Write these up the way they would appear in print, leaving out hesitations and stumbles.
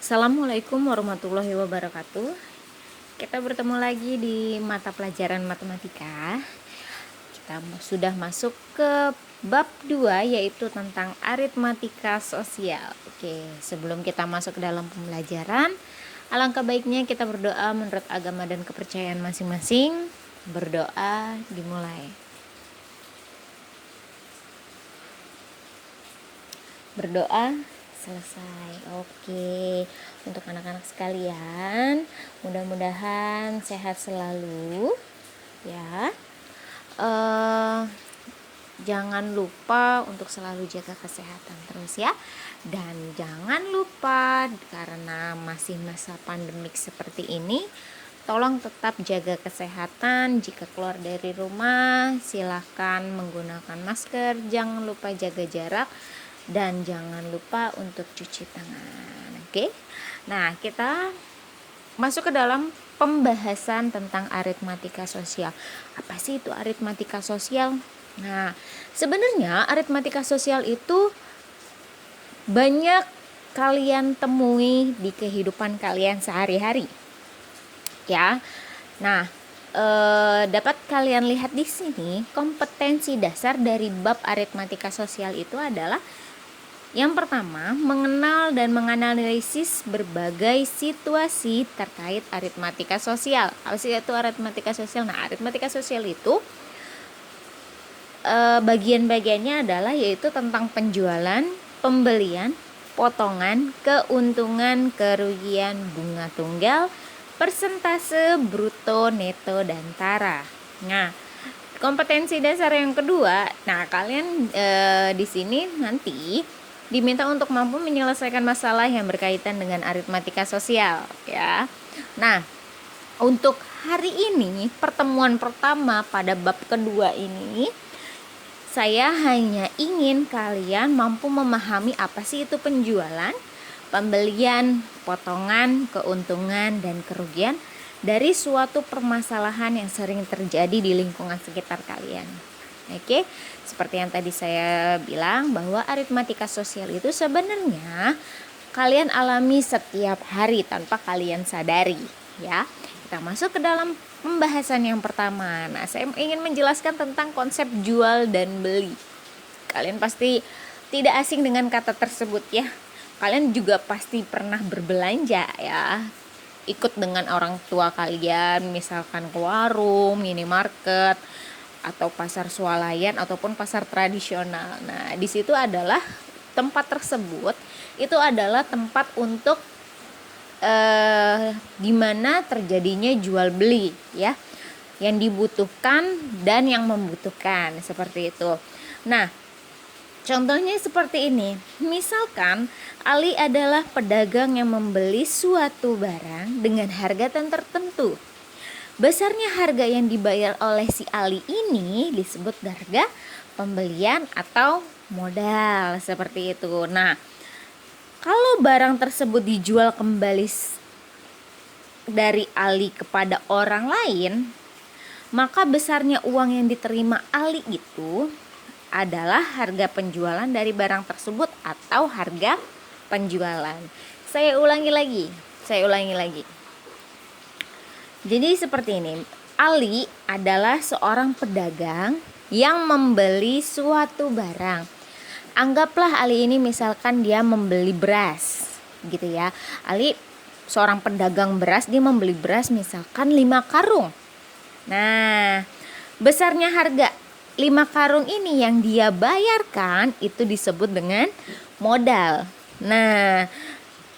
Assalamualaikum warahmatullahi wabarakatuh. Kita bertemu lagi di mata pelajaran matematika. Kita sudah masuk ke bab 2, yaitu tentang aritmatika sosial. Oke, sebelum kita masuk ke dalam pembelajaran, alangkah baiknya kita berdoa menurut agama dan kepercayaan masing-masing. Berdoa dimulai. Berdoa selesai. Oke, untuk anak-anak sekalian, mudah-mudahan sehat selalu ya. Jangan lupa untuk selalu jaga kesehatan terus ya. Dan jangan lupa, karena masih masa pandemik seperti ini, tolong tetap jaga kesehatan. Jika keluar dari rumah, silakan menggunakan masker, jangan lupa jaga jarak, dan jangan lupa untuk cuci tangan. Oke. Nah, kita masuk ke dalam pembahasan tentang aritmatika sosial. Apa sih itu aritmatika sosial? Nah, sebenarnya aritmatika sosial itu banyak kalian temui di kehidupan kalian sehari-hari. Ya. Nah, dapat kalian lihat di sini, kompetensi dasar dari bab aritmatika sosial itu adalah yang pertama, mengenal dan menganalisis berbagai situasi terkait aritmatika sosial. Apa sih itu aritmatika sosial? Nah, aritmatika sosial itu bagian-bagiannya adalah yaitu tentang penjualan, pembelian, potongan, keuntungan, kerugian, bunga tunggal, persentase, bruto, neto, dan tara. Nah, kompetensi dasar yang kedua, nah kalian di sini nanti diminta untuk mampu menyelesaikan masalah yang berkaitan dengan aritmatika sosial ya. Nah, untuk hari ini pertemuan pertama pada bab kedua ini, saya hanya ingin kalian mampu memahami apa sih itu penjualan, pembelian, potongan, keuntungan, dan kerugian dari suatu permasalahan yang sering terjadi di lingkungan sekitar kalian. Oke, seperti yang tadi saya bilang bahwa aritmatika sosial itu sebenarnya kalian alami setiap hari tanpa kalian sadari ya. Kita masuk ke dalam pembahasan yang pertama. Nah, saya ingin menjelaskan tentang konsep jual dan beli. Kalian pasti tidak asing dengan kata tersebut ya. Kalian juga pasti pernah berbelanja ya, ikut dengan orang tua kalian, misalkan ke warung, minimarket, atau pasar swalayan ataupun pasar tradisional. Nah, di situ adalah tempat tersebut itu adalah tempat untuk di mana terjadinya jual beli ya, yang dibutuhkan dan yang membutuhkan, seperti itu. Nah, contohnya seperti ini. Misalkan Ali adalah pedagang yang membeli suatu barang dengan harga tertentu. Besarnya harga yang dibayar oleh si Ali ini disebut harga pembelian atau modal, seperti itu. Nah, kalau barang tersebut dijual kembali dari Ali kepada orang lain, maka besarnya uang yang diterima Ali itu adalah harga penjualan dari barang tersebut atau harga penjualan. Saya ulangi lagi. Jadi seperti ini, Ali adalah seorang pedagang yang membeli suatu barang. Anggaplah Ali ini misalkan dia membeli beras gitu ya. Ali seorang pedagang beras, dia membeli beras misalkan 5 karung. Nah, besarnya harga 5 karung ini yang dia bayarkan itu disebut dengan modal. Nah,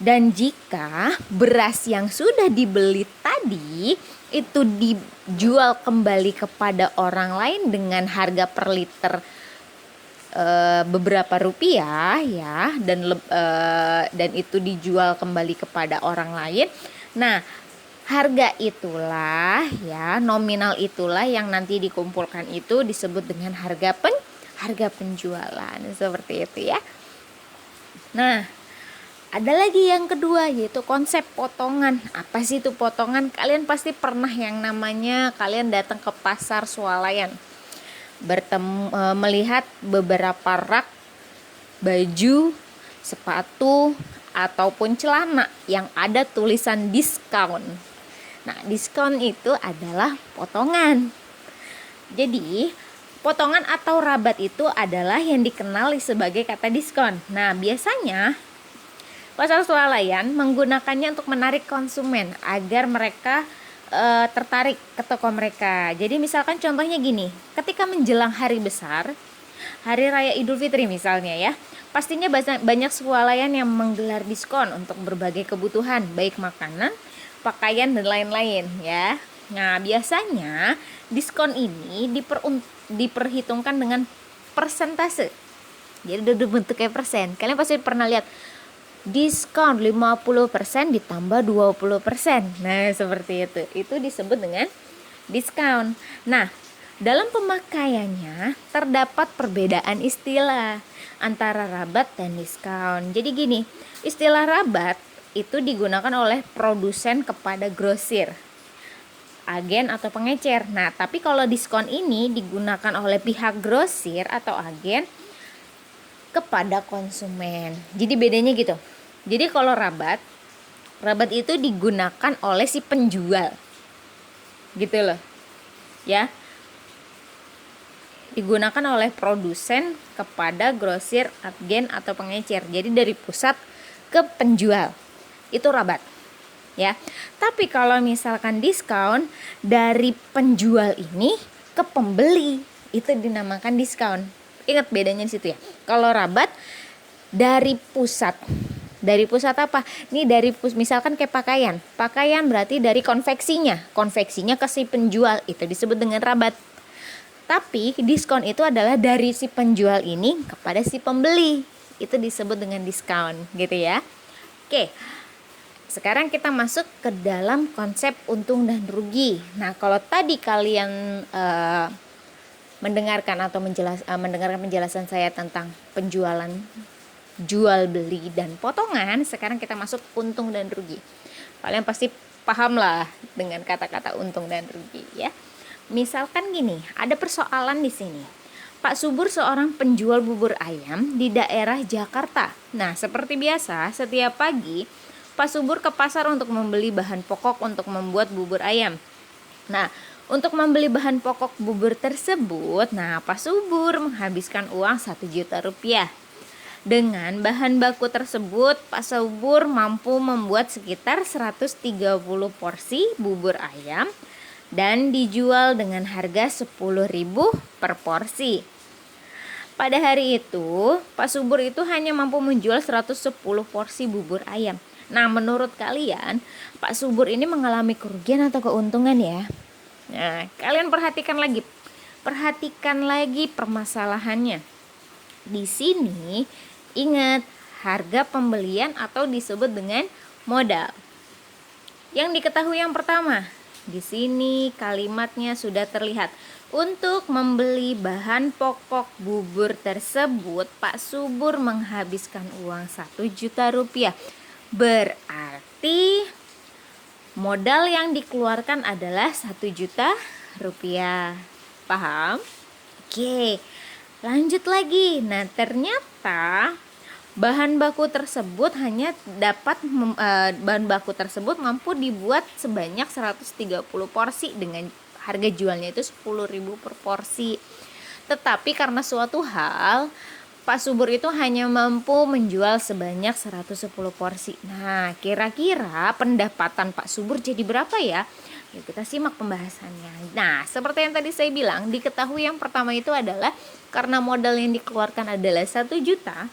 dan jika beras yang sudah dibeli tadi itu dijual kembali kepada orang lain dengan harga per liter beberapa rupiah ya, dan itu dijual kembali kepada orang lain. Nah, harga itulah ya, nominal itulah yang nanti dikumpulkan itu disebut dengan harga penjualan, seperti itu ya. Nah, ada lagi yang kedua, yaitu konsep potongan. Apa sih itu potongan? Kalian pasti pernah yang namanya kalian datang ke pasar swalayan, melihat beberapa rak baju, sepatu, ataupun celana yang ada tulisan diskon. Nah, diskon itu adalah potongan. Jadi, potongan atau rabat itu adalah yang dikenal sebagai kata diskon. Nah, biasanya pasar swalayan menggunakannya untuk menarik konsumen agar mereka tertarik ke toko mereka. Jadi misalkan contohnya gini, ketika menjelang hari besar, Hari Raya Idul Fitri misalnya ya, pastinya banyak swalayan yang menggelar diskon untuk berbagai kebutuhan, baik makanan, pakaian, dan lain-lain ya. Nah, biasanya diskon ini diperhitungkan dengan persentase. Jadi udah bentuknya persen. Kalian pasti pernah lihat diskon 50% ditambah 20%. Nah, seperti itu. Itu disebut dengan diskon. Nah, dalam pemakaiannya terdapat perbedaan istilah antara rabat dan diskon. Jadi gini, istilah rabat itu digunakan oleh produsen kepada grosir, agen atau pengecer. Nah, tapi kalau diskon ini digunakan oleh pihak grosir atau agen kepada konsumen. Jadi bedanya gitu. Jadi kalau rabat itu digunakan oleh si penjual. Gitu loh. Ya. Digunakan oleh produsen kepada grosir, agen atau pengecer. Jadi dari pusat ke penjual. Itu rabat. Ya. Tapi kalau misalkan diskon dari penjual ini ke pembeli, itu dinamakan diskon. Ingat bedanya di situ ya. Kalau rabat dari pusat apa? Nih dari misalkan kayak pakaian. Pakaian berarti dari konveksinya ke si penjual, itu disebut dengan rabat. Tapi diskon itu adalah dari si penjual ini kepada si pembeli, itu disebut dengan diskon gitu ya. Oke. Sekarang kita masuk ke dalam konsep untung dan rugi. Nah, kalau tadi kalian mendengarkan penjelasan saya tentang penjualan, jual beli dan potongan, sekarang kita masuk untung dan rugi. Kalian pasti paham lah dengan kata-kata untung dan rugi ya. Misalkan gini, ada persoalan di sini. Pak Subur seorang penjual bubur ayam di daerah Jakarta. Nah, seperti biasa, setiap pagi Pak Subur ke pasar untuk membeli bahan pokok untuk membuat bubur ayam. Nah, untuk membeli bahan pokok bubur tersebut, Pak Subur menghabiskan uang 1 juta rupiah. Dengan bahan baku tersebut, Pak Subur mampu membuat sekitar 130 porsi bubur ayam dan dijual dengan harga 10.000 per porsi. Pada hari itu, Pak Subur itu hanya mampu menjual 110 porsi bubur ayam. Nah, menurut kalian, Pak Subur ini mengalami kerugian atau keuntungan ya? Nah, kalian perhatikan lagi permasalahannya. Di sini ingat, harga pembelian atau disebut dengan modal. Yang diketahui yang pertama, di sini kalimatnya sudah terlihat. Untuk membeli bahan pokok bubur tersebut, Pak Subur menghabiskan uang 1 juta rupiah. Berarti modal yang dikeluarkan adalah 1 juta rupiah. Paham? Oke. Lanjut lagi. Nah, ternyata bahan baku tersebut mampu dibuat sebanyak 130 porsi dengan harga jualnya itu 10.000 per porsi. Tetapi karena suatu hal, Pak Subur itu hanya mampu menjual sebanyak 110 porsi. Nah, kira-kira pendapatan Pak Subur jadi berapa ya? Yuk kita simak pembahasannya. Nah, seperti yang tadi saya bilang, diketahui yang pertama itu adalah karena modal yang dikeluarkan adalah 1 juta.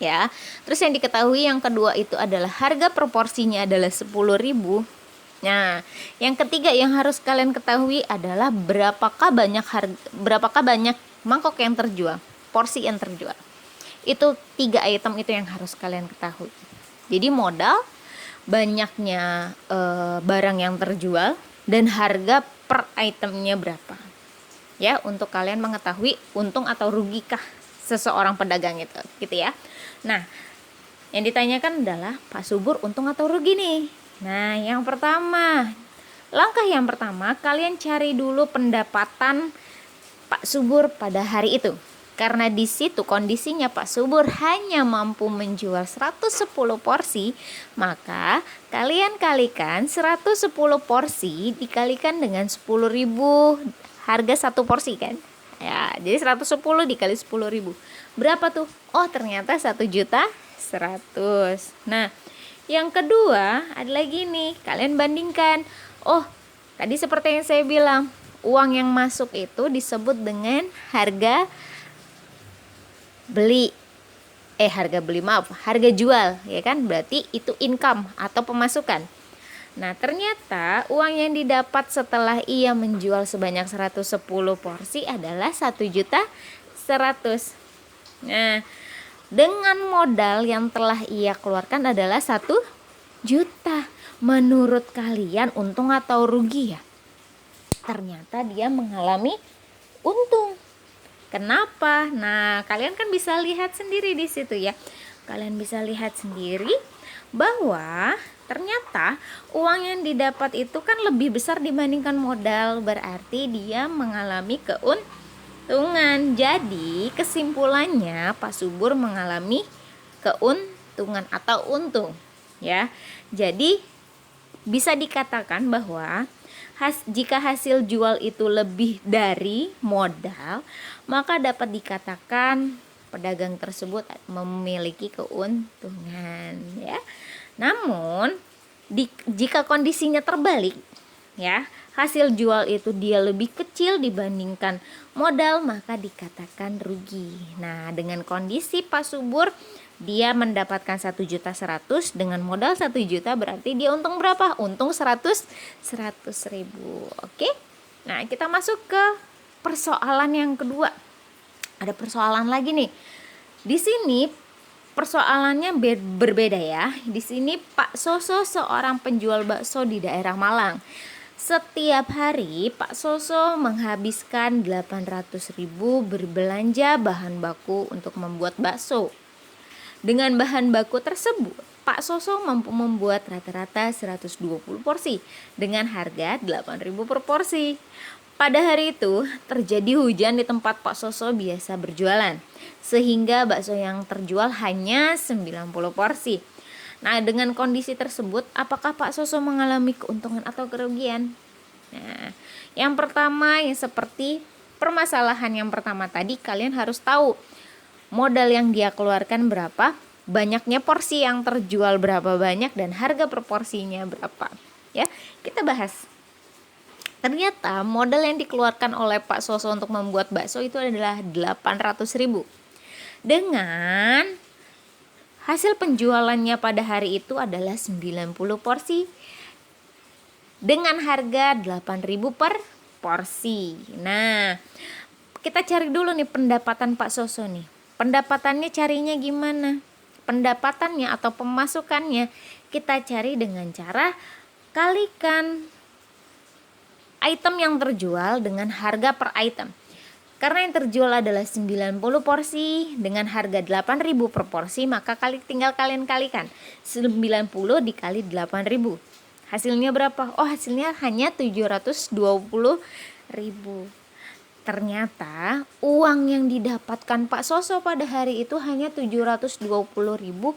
Ya. Terus yang diketahui yang kedua itu adalah harga proporsinya adalah 10.000. Nah, yang ketiga yang harus kalian ketahui adalah berapakah banyak mangkok yang terjual, porsi yang terjual. Itu 3 item itu yang harus kalian ketahui. Jadi modal, banyaknya barang yang terjual, dan harga per itemnya berapa. Ya, untuk kalian mengetahui untung atau rugikah seseorang pedagang itu, gitu ya. Nah, yang ditanyakan adalah Pak Subur untung atau rugi nih. Nah, langkah yang pertama kalian cari dulu pendapatan Pak Subur pada hari itu. Karena di situ kondisinya Pak Subur hanya mampu menjual 110 porsi, maka kalian kalikan 110 porsi dikalikan dengan 10.000, harga satu porsi kan. Ya, jadi 110 dikali 10.000. Berapa tuh? Oh, ternyata 1.100.000. Nah, yang kedua ada lagi nih, kalian bandingkan. Oh, tadi seperti yang saya bilang, uang yang masuk itu disebut dengan harga jual, ya kan? Berarti itu income atau pemasukan. Nah, ternyata uang yang didapat setelah ia menjual sebanyak 110 porsi adalah 1.100.000. Nah, dengan modal yang telah ia keluarkan adalah 1 juta. Menurut kalian untung atau rugi ya? Ternyata dia mengalami untung. Kenapa? Nah, kalian kan bisa lihat sendiri di situ ya. Kalian bisa lihat sendiri bahwa ternyata uang yang didapat itu kan lebih besar dibandingkan modal. Berarti dia mengalami keuntungan. Jadi, kesimpulannya Pak Subur mengalami keuntungan atau untung, ya. Jadi, bisa dikatakan bahwa jika hasil jual itu lebih dari modal, maka dapat dikatakan pedagang tersebut memiliki keuntungan, ya. Namun jika kondisinya terbalik, ya, hasil jual itu dia lebih kecil dibandingkan modal, maka dikatakan rugi. Nah, dengan kondisi Pak Subur dia mendapatkan 1.100.000 dengan modal 1 juta, berarti dia untung berapa? Untung 100.000. Oke. Nah, kita masuk ke persoalan yang kedua. Ada persoalan lagi nih. Di sini persoalannya berbeda ya. Di sini Pak Soso seorang penjual bakso di daerah Malang. Setiap hari Pak Soso menghabiskan 800.000 berbelanja bahan baku untuk membuat bakso. Dengan bahan baku tersebut, Pak Soso mampu membuat rata-rata 120 porsi dengan harga 8.000 per porsi. Pada hari itu terjadi hujan di tempat Pak Soso biasa berjualan, sehingga bakso yang terjual hanya 90 porsi. Nah, dengan kondisi tersebut, apakah Pak Soso mengalami keuntungan atau kerugian? Nah, yang pertama, yang seperti permasalahan yang pertama tadi, kalian harus tahu modal yang dia keluarkan berapa, banyaknya porsi yang terjual berapa banyak, dan harga proporsinya berapa. Ya, kita bahas. Ternyata modal yang dikeluarkan oleh Pak Soso untuk membuat bakso itu adalah 800.000. Dengan hasil penjualannya pada hari itu adalah 90 porsi dengan harga 8.000 per porsi. Nah, kita cari dulu nih pendapatan Pak Soso nih. Pendapatannya carinya gimana? Pendapatannya atau pemasukannya kita cari dengan cara kalikan item yang terjual dengan harga per item. Karena yang terjual adalah 90 porsi dengan harga 8.000 per porsi, maka tinggal kalian kalikan 90 dikali 8.000. Hasilnya berapa? Oh, hasilnya hanya 720.000. Ternyata uang yang didapatkan Pak Soso pada hari itu hanya 720.000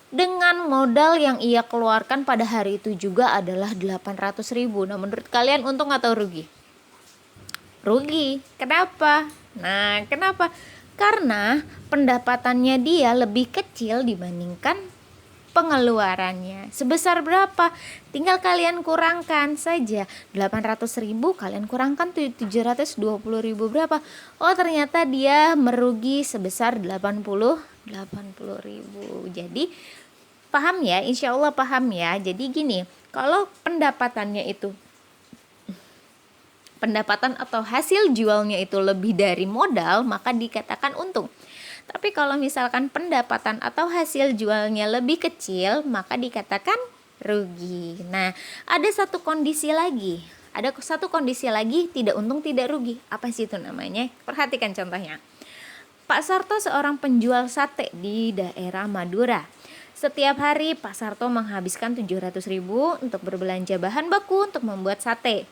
dengan modal yang ia keluarkan pada hari itu juga adalah 800.000. Nah, menurut kalian untung atau rugi? Rugi. Kenapa? Nah, kenapa? Karena pendapatannya dia lebih kecil dibandingkan pengeluarannya. Sebesar berapa? Tinggal kalian kurangkan saja. 800.000 kalian kurangkan 720.000 berapa? Oh, ternyata dia merugi sebesar 80.000. Jadi paham ya? Insya Allah paham ya. Jadi gini, kalau pendapatan atau hasil jualnya itu lebih dari modal, maka dikatakan untung. Tapi kalau misalkan pendapatan atau hasil jualnya lebih kecil, maka dikatakan rugi. Nah, ada satu kondisi lagi. Tidak untung tidak rugi. Apa sih itu namanya? Perhatikan contohnya. Pak Sarto seorang penjual sate di daerah Madura. Setiap hari Pak Sarto menghabiskan 700.000 untuk berbelanja bahan baku untuk membuat sate.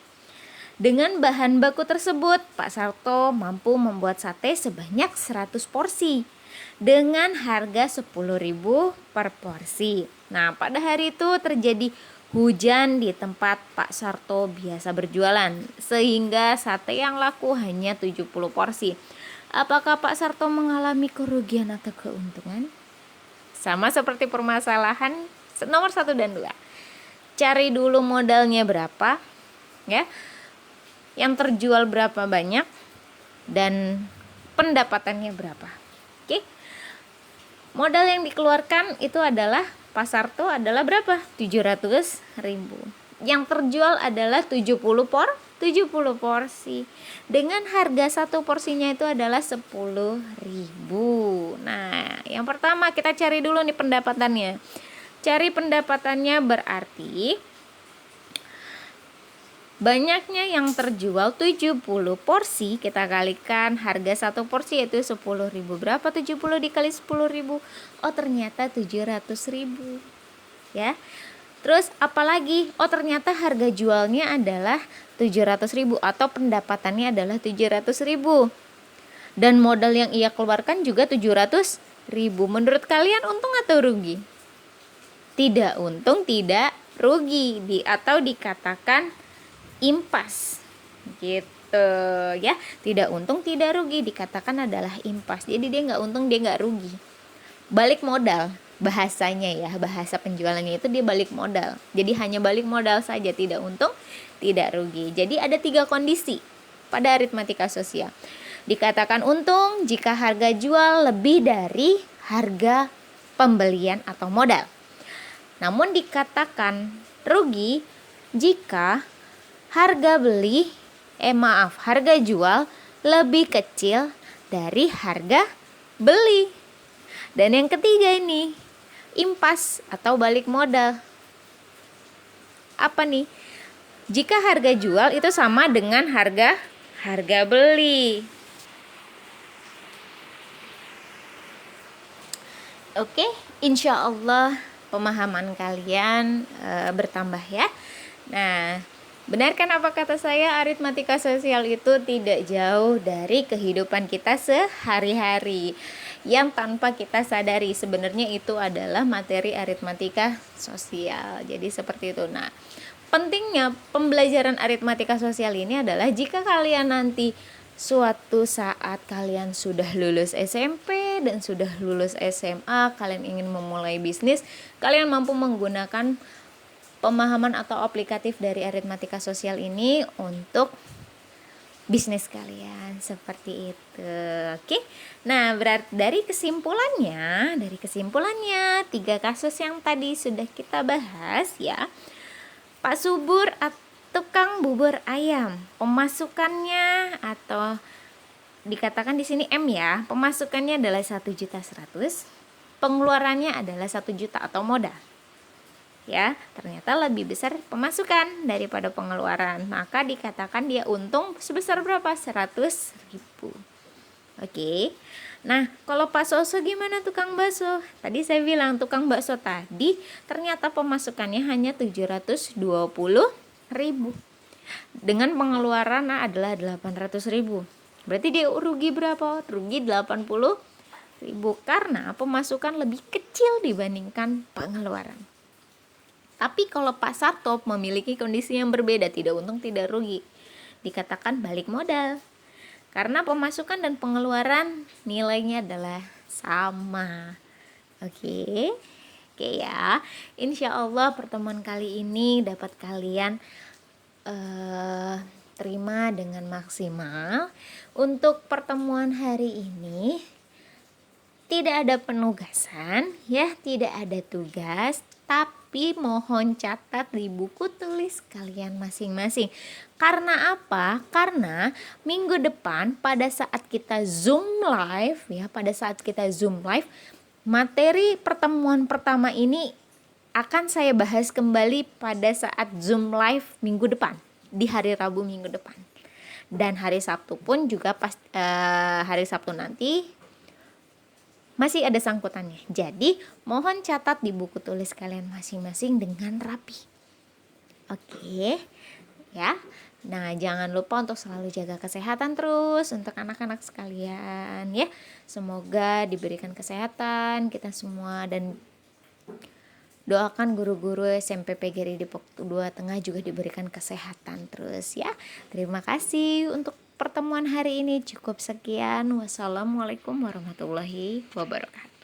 Dengan bahan baku tersebut, Pak Sarto mampu membuat sate sebanyak 100 porsi dengan harga 10.000 per porsi. Nah, pada hari itu terjadi hujan di tempat Pak Sarto biasa berjualan, sehingga sate yang laku hanya 70 porsi. Apakah Pak Sarto mengalami kerugian atau keuntungan? Sama seperti permasalahan nomor 1 dan 2. Cari dulu modalnya berapa, ya. Yang terjual berapa banyak dan pendapatannya berapa. Oke. Modal yang dikeluarkan itu adalah Pak Sarto adalah berapa? 700.000. Yang terjual adalah 70 porsi. Dengan harga satu porsinya itu adalah 10.000. Nah, yang pertama kita cari dulu nih pendapatannya. Cari pendapatannya berarti banyaknya yang terjual 70 porsi, kita kalikan harga satu porsi yaitu 10.000. Berapa 70 dikali 10.000? Oh, ternyata 700.000. Ya. Terus apalagi? Oh, ternyata harga jualnya adalah 700.000 atau pendapatannya adalah 700.000. Dan modal yang ia keluarkan juga 700.000. Menurut kalian untung atau rugi? Tidak untung, tidak rugi, atau dikatakan impas. Gitu ya. Tidak untung, tidak rugi, dikatakan adalah impas. Jadi dia nggak untung, dia nggak rugi. Balik modal. Bahasanya ya, bahasa penjualannya itu dia balik modal. Jadi hanya balik modal saja, tidak untung, tidak rugi. Jadi ada 3 kondisi pada aritmatika sosial. Dikatakan untung jika harga jual lebih dari harga pembelian atau modal. Namun dikatakan rugi jika harga jual lebih kecil dari harga beli. Dan yang ketiga ini impas atau balik modal. Apa nih? Jika harga jual itu sama dengan harga beli. Oke, insya Allah pemahaman kalian bertambah ya. Nah, benarkan apa kata saya, aritmatika sosial itu tidak jauh dari kehidupan kita sehari-hari, yang tanpa kita sadari sebenarnya itu adalah materi aritmatika sosial. Jadi seperti itu. Nah, pentingnya pembelajaran aritmatika sosial ini adalah jika kalian nanti suatu saat kalian sudah lulus SMP dan sudah lulus SMA, kalian ingin memulai bisnis, kalian mampu menggunakan pemahaman atau aplikatif dari aritmatika sosial ini untuk bisnis kalian, seperti itu. Oke. Nah, berarti dari kesimpulannya 3 kasus yang tadi sudah kita bahas ya. Pak Subur tukang bubur ayam, pemasukannya atau dikatakan di sini M ya, pemasukannya adalah 1.100.000, pengeluarannya adalah 1 juta atau modal. Ya, ternyata lebih besar pemasukan daripada pengeluaran, maka dikatakan dia untung sebesar berapa? 100.000. Oke. Nah, kalau Pak Soso gimana, tukang bakso? Tadi saya bilang tukang bakso tadi ternyata pemasukannya hanya 720.000 dengan pengeluaran adalah 800.000. Berarti dia rugi berapa? Rugi 80.000 karena pemasukan lebih kecil dibandingkan pengeluaran. Tapi kalau Pak Sarto memiliki kondisi yang berbeda, tidak untung tidak rugi, dikatakan balik modal. Karena pemasukan dan pengeluaran nilainya adalah sama. Oke ya. Insya Allah pertemuan kali ini dapat kalian terima dengan maksimal. Untuk pertemuan hari ini tidak ada penugasan ya, tidak ada tugas, tapi mohon catat di buku tulis kalian masing-masing. Karena apa? Karena minggu depan pada saat kita Zoom live ya, materi pertemuan pertama ini akan saya bahas kembali pada saat Zoom live minggu depan, di hari Rabu minggu depan. Dan hari Sabtu pun juga hari Sabtu nanti masih ada sangkutannya. Jadi mohon catat di buku tulis kalian masing-masing dengan rapi. Oke ya. Nah, jangan lupa untuk selalu jaga kesehatan terus untuk anak-anak sekalian ya. Semoga diberikan kesehatan kita semua, dan doakan guru-guru SMP PGRI Depok 2 Tengah juga diberikan kesehatan terus ya. Terima kasih untuk pertemuan hari ini, cukup sekian. Wassalamualaikum warahmatullahi wabarakatuh.